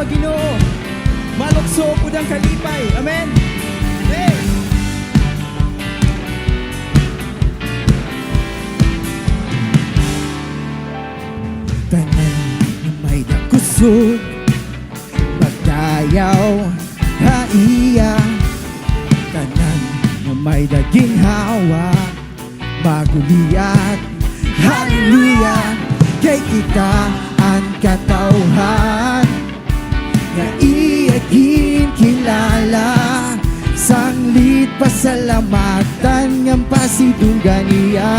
Ginoo. Malukso po ng kalipay. Amen. Hey! Tanan na may nakusog, magdayaw, haiya. Tanan na may daginhawa, maguliyat, hallelujah. Kay kita ang katauhan, nga iagin kilala, sanglit pasalamatan, ng pasidunggan niya.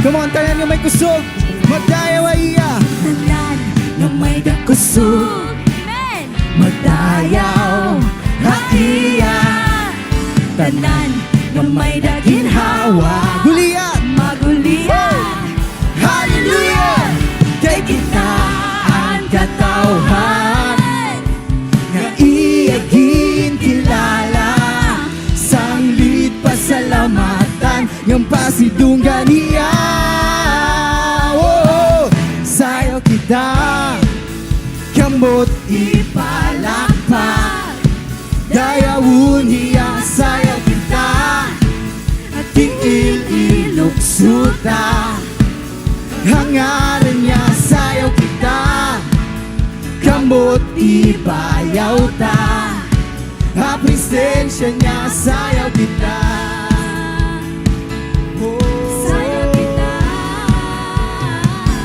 Come on, tanan nga may kusog, magdayaw, haiya. Tanan na may dakusog, amen. Magdayaw, haiya. Tanan na may daginhawa, Guliyat, maguliyat, hallelujah. Kay kita ang katauhan, nga iagin kilala, sanglit pasalamatan, ng pasidunggan niya. Oh, sayo kita, kamot ipalakpak, dayawon niya. Sayo kita, at ililuksuta, hangaran niya. Sayo kita, kamot ibayaw ta, apresensya niya. Sayo kita, sayo kita.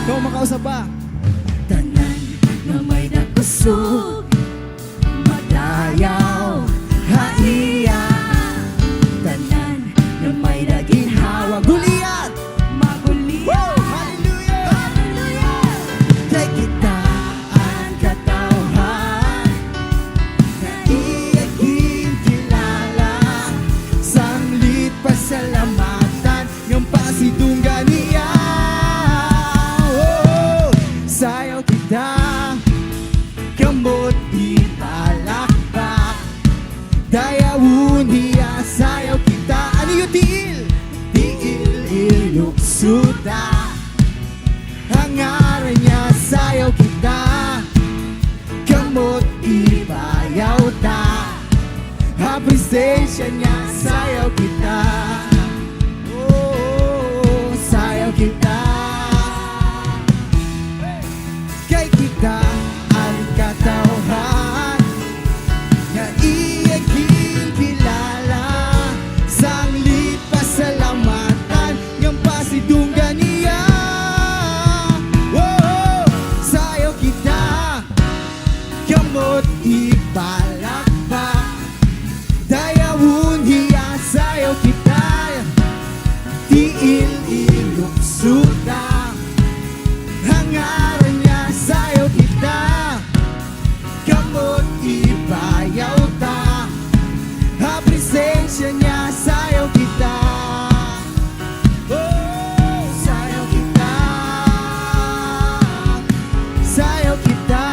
ikaw makausap ba? Tanan na may dakusog, Dayaw, haiya. tanan na may daginhawa, Guliyat, maguliyat, hallelujah. hallelujah. Kay kita ang katauhan, na iagin kilala, sanglit pasalamatan, ng pasidunggan niya. Oh, sayaw kita, kamot ipalakpak, dayawon niya. Sayaw kita, ano yung tiil? Tiil iluksuta, hangaran niya. Sayaw kita, kamot ibayaw ta, apresensya niya. Sayaw kita, oh, sayaw kita. Kay kita ang katauhan, nga iagin kilala, sanglit pasalamatan, ng pasidunggan niya. Oh, sayo kita, kamot ipalakpak, dayawon hiya. Sayo kita, tiil iluksuta, hangaran niya. Sayo kita, kamot ibayaw ta, apresensya niya. Sayo kita, oh, sayo kita, sayo kita,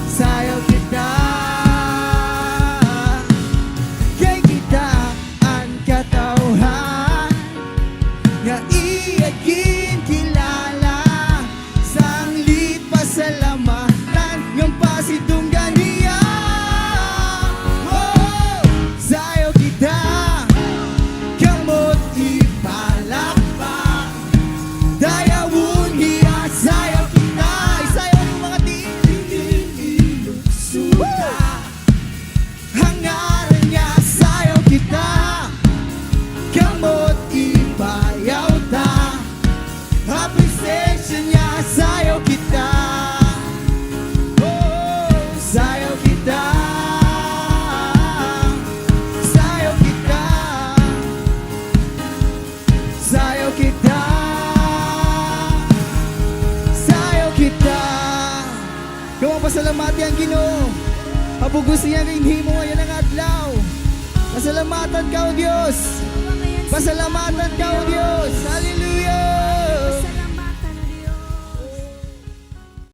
sayo kita. Kay kita ang katauhan, nga iagin kilala, sanglit pasalamatan, ng pasidunggan niya. Oh, sayo kita, kamot ipalakpak, dayawon niya. Sayo kita, isayo yung mga iluksuta, hangaran niya. Sayo kita, kamot ibayaw ta, apresensya niya. Sayo kita, oh, sayo kita, sayo kita, sayo kita, sayo kita. Kung pasalamati ang Ginoo, hapugusin niya rin himo ngayon ang adlaw. Pasalamatan ka, O Diyos. Pasalamatan ka, O Diyos. Hallelujah.